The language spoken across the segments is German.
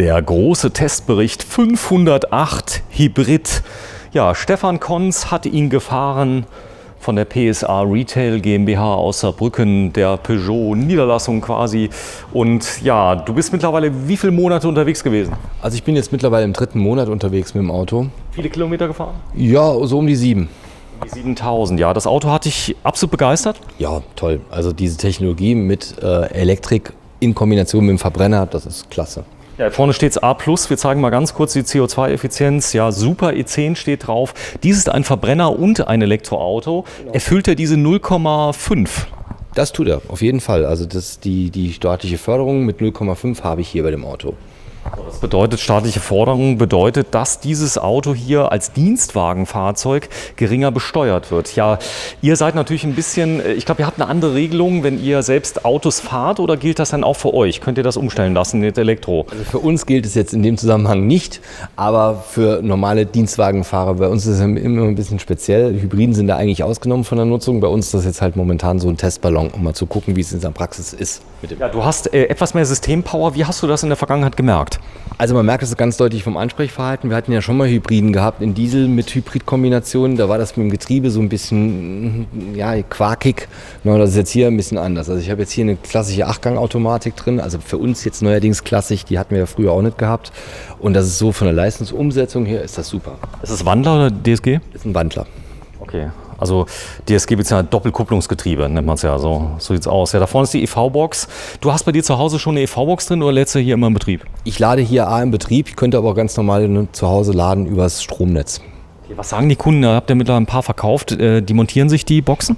Der große Testbericht 508 Hybrid. Ja, Stefan Konz hat ihn gefahren von der PSA Retail GmbH aus Saarbrücken, der Peugeot-Niederlassung quasi. Und ja, du bist mittlerweile wie viele Monate unterwegs gewesen? Also ich bin jetzt mittlerweile im 3. Monat unterwegs mit dem Auto. Viele Kilometer gefahren? Ja, so um die 7. Die 7000, ja. Das Auto hat dich absolut begeistert? Ja, toll. Also diese Technologie mit Elektrik in Kombination mit dem Verbrenner, das ist klasse. Ja, vorne steht es A+, wir zeigen mal ganz kurz die CO2-Effizienz. Ja, Super E10 steht drauf. Dies ist ein Verbrenner und ein Elektroauto. Genau. Erfüllt er diese 0,5? Das tut er, auf jeden Fall. Also die staatliche Förderung mit 0,5 habe ich hier bei dem Auto. Das bedeutet, staatliche Förderung bedeutet, dass dieses Auto hier als Dienstwagenfahrzeug geringer besteuert wird. Ja, ihr seid natürlich ein bisschen, ich glaube, ihr habt eine andere Regelung, wenn ihr selbst Autos fahrt, oder gilt das dann auch für euch? Könnt ihr das umstellen lassen mit Elektro? Also für uns gilt es jetzt in dem Zusammenhang nicht, aber für normale Dienstwagenfahrer, bei uns ist es immer ein bisschen speziell. Hybriden sind da eigentlich ausgenommen von der Nutzung. Bei uns ist das jetzt halt momentan so ein Testballon, um mal zu gucken, wie es in der Praxis ist. Ja, du hast etwas mehr Systempower. Wie hast du das in der Vergangenheit gemerkt? Also man merkt es ganz deutlich vom Ansprechverhalten. Wir hatten ja schon mal Hybriden gehabt in Diesel mit Hybridkombinationen. Da war das mit dem Getriebe so ein bisschen quakig. Das ist jetzt hier ein bisschen anders. Also ich habe jetzt hier eine klassische 8-Gang-Automatik drin. Also für uns jetzt neuerdings klassisch. Die hatten wir ja früher auch nicht gehabt. Und das ist so von der Leistungsumsetzung her ist das super. Ist das Wandler oder DSG? Das ist ein Wandler. Okay. Also DSG bzw. Doppelkupplungsgetriebe nennt man es ja, so sieht es aus. Ja, da vorne ist die EV-Box. Du hast bei dir zu Hause schon eine EV-Box drin oder lädst du hier immer im Betrieb? Ich lade hier im Betrieb, ich könnte aber auch ganz normal zu Hause laden übers Stromnetz. Okay, was sagen die Kunden? Habt ihr mittlerweile ein paar verkauft? Die montieren sich die Boxen?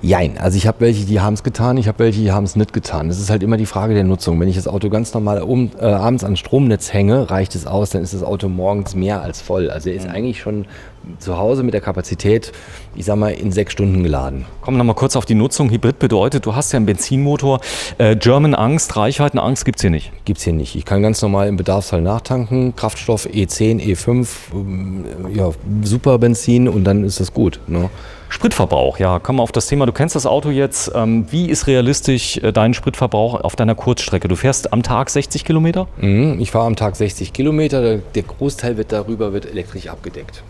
Jein, also ich habe welche, die haben es getan, ich habe welche, die haben es nicht getan. Das ist halt immer die Frage der Nutzung. Wenn ich das Auto ganz normal abends ans Stromnetz hänge, reicht es aus, dann ist das Auto morgens mehr als voll. Also er ist eigentlich schon zu Hause mit der Kapazität, ich sag mal, in 6 Stunden geladen. Kommen wir noch mal kurz auf die Nutzung. Hybrid bedeutet, du hast ja einen Benzinmotor. German-Angst, Reichweitenangst gibt es hier nicht? Gibt es hier nicht. Ich kann ganz normal im Bedarfsfall nachtanken. Kraftstoff E10, E5, super Benzin und dann ist das gut. Ne? Spritverbrauch, ja, kommen wir auf das Thema. Du kennst das Auto jetzt. Wie ist realistisch dein Spritverbrauch auf deiner Kurzstrecke? Du fährst am Tag 60 Kilometer? Ich fahre am Tag 60 Kilometer. Der Großteil wird elektrisch abgedeckt.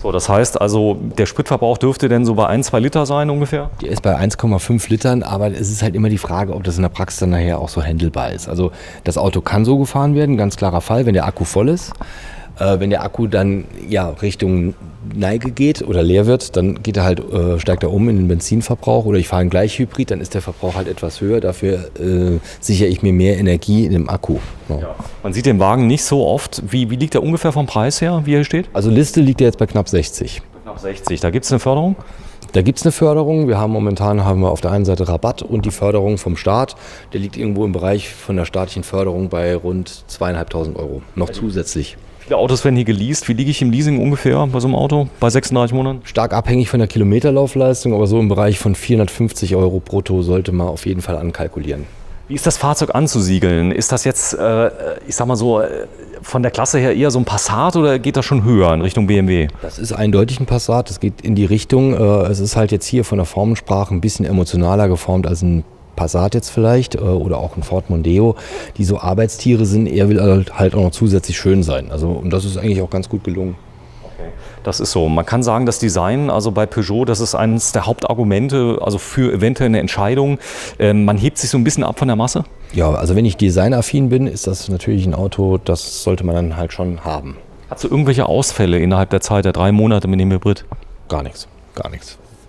So, das heißt also, der Spritverbrauch dürfte denn so bei 1-2 Liter sein ungefähr? Der ist bei 1,5 Litern, aber es ist halt immer die Frage, ob das in der Praxis dann nachher auch so handelbar ist. Also das Auto kann so gefahren werden, ganz klarer Fall, wenn der Akku voll ist. Wenn der Akku dann Richtung Neige geht oder leer wird, dann geht er halt, steigt er um in den Benzinverbrauch, oder ich fahre einen Gleichhybrid, dann ist der Verbrauch halt etwas höher. Dafür sichere ich mir mehr Energie in dem Akku. Ja. Man sieht den Wagen nicht so oft. Wie liegt der ungefähr vom Preis her, wie er steht? Also Liste liegt jetzt bei knapp 60. Knapp 60. Da gibt es eine Förderung? Da gibt es eine Förderung. Momentan haben wir auf der einen Seite Rabatt und die Förderung vom Staat. Der liegt irgendwo im Bereich von der staatlichen Förderung bei rund 2.500 Euro. Noch zusätzlich. Viele Autos werden hier geleast. Wie liege ich im Leasing ungefähr bei so einem Auto? Bei 36 Monaten? Stark abhängig von der Kilometerlaufleistung, aber so im Bereich von 450 Euro brutto sollte man auf jeden Fall ankalkulieren. Wie ist das Fahrzeug anzusiegeln? Ist das jetzt, ich sag mal so, von der Klasse her eher so ein Passat oder geht das schon höher in Richtung BMW? Das ist eindeutig ein Passat, das geht in die Richtung. Es ist halt jetzt hier von der Formensprache ein bisschen emotionaler geformt als ein Passat jetzt vielleicht oder auch ein Ford Mondeo, die so Arbeitstiere sind. Er will halt auch noch zusätzlich schön sein. Also, und das ist eigentlich auch ganz gut gelungen. Okay. Das ist so. Man kann sagen, das Design, also bei Peugeot, das ist eines der Hauptargumente, also für eventuell eine Entscheidung. Man hebt sich so ein bisschen ab von der Masse? Ja, also wenn ich designaffin bin, ist das natürlich ein Auto, das sollte man dann halt schon haben. Hast du irgendwelche Ausfälle innerhalb der Zeit der 3 Monate mit dem Hybrid? Gar nichts.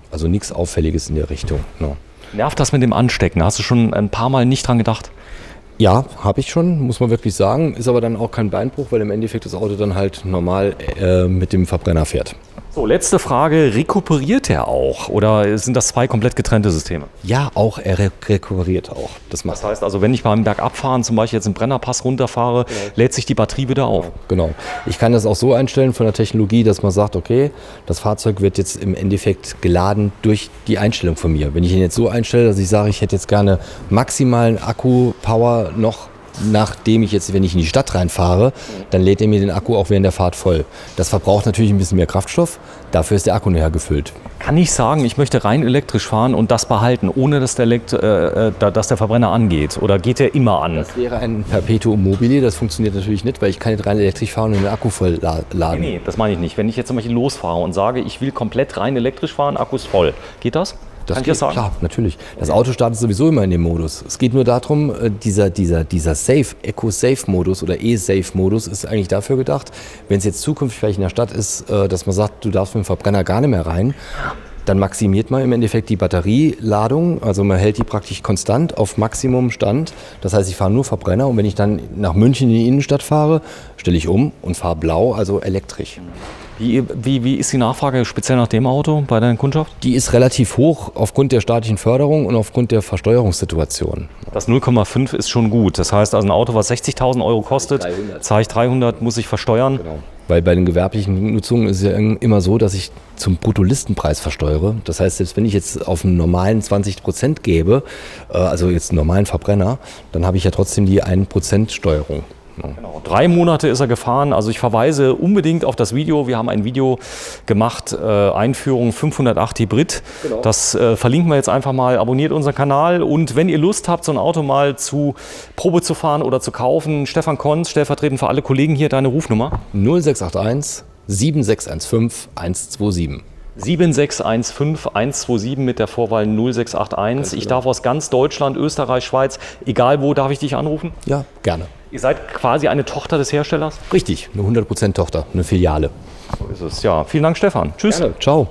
Also nichts Auffälliges in der Richtung. No. Nervt das mit dem Anstecken? Hast du schon ein paar Mal nicht dran gedacht? Ja, habe ich schon, muss man wirklich sagen. Ist aber dann auch kein Beinbruch, weil im Endeffekt das Auto dann halt normal mit dem Verbrenner fährt. So, letzte Frage. Rekuperiert er auch oder sind das 2 komplett getrennte Systeme? Ja, auch er rekuperiert auch. Das heißt also, wenn ich beim Bergabfahren zum Beispiel jetzt einen Brennerpass runterfahre, lädt sich die Batterie wieder auf? Genau. Ich kann das auch so einstellen von der Technologie, dass man sagt, okay, das Fahrzeug wird jetzt im Endeffekt geladen durch die Einstellung von mir. Wenn ich ihn jetzt so einstelle, dass ich sage, ich hätte jetzt gerne maximalen Akku-Power noch nachdem wenn ich in die Stadt reinfahre, dann lädt er mir den Akku auch während der Fahrt voll. Das verbraucht natürlich ein bisschen mehr Kraftstoff, dafür ist der Akku näher gefüllt. Kann ich sagen, ich möchte rein elektrisch fahren und das behalten, ohne dass der Verbrenner angeht? Oder geht der immer an? Das wäre ein Perpetuum mobile, das funktioniert natürlich nicht, weil ich kann nicht rein elektrisch fahren und den Akku voll laden. Nee, das meine ich nicht. Wenn ich jetzt zum Beispiel losfahre und sage, ich will komplett rein elektrisch fahren, Akku ist voll, geht das? Das kann ich das sagen? Klar, natürlich. Das Auto startet sowieso immer in dem Modus. Es geht nur darum, dieser Eco-Safe-Modus oder E-Safe-Modus ist eigentlich dafür gedacht, wenn es jetzt zukünftig vielleicht in der Stadt ist, dass man sagt, du darfst mit dem Verbrenner gar nicht mehr rein, dann maximiert man im Endeffekt die Batterieladung, also man hält die praktisch konstant auf Maximumstand. Das heißt, ich fahre nur Verbrenner und wenn ich dann nach München in die Innenstadt fahre, stelle ich um und fahre blau, also elektrisch. Wie ist die Nachfrage speziell nach dem Auto bei deiner Kundschaft? Die ist relativ hoch aufgrund der staatlichen Förderung und aufgrund der Versteuerungssituation. Das 0,5 ist schon gut. Das heißt, also ein Auto, was 60.000 Euro kostet, zahle ich 300, muss ich versteuern. Genau. Weil bei den gewerblichen Nutzungen ist es ja immer so, dass ich zum Bruttolistenpreis versteuere. Das heißt, selbst wenn ich jetzt auf einen normalen 20% gebe, also jetzt einen normalen Verbrenner, dann habe ich ja trotzdem die 1% Steuerung. Genau. 3 Monate ist er gefahren, also ich verweise unbedingt auf das Video. Wir haben ein Video gemacht, Einführung 508 Hybrid. Genau. Das verlinken wir jetzt einfach mal, abonniert unseren Kanal und wenn ihr Lust habt, so ein Auto mal zu Probe zu fahren oder zu kaufen, Stefan Konz, stellvertretend für alle Kollegen hier, deine Rufnummer? 0681 7615 127. 7615 127 mit der Vorwahl 0681. Ich darf aus ganz Deutschland, Österreich, Schweiz, egal wo, darf ich dich anrufen? Ja, gerne. Ihr seid quasi eine Tochter des Herstellers? Richtig, eine 100% Tochter, eine Filiale. So ist es, ja. Vielen Dank, Stefan. Tschüss. Gerne. Ciao.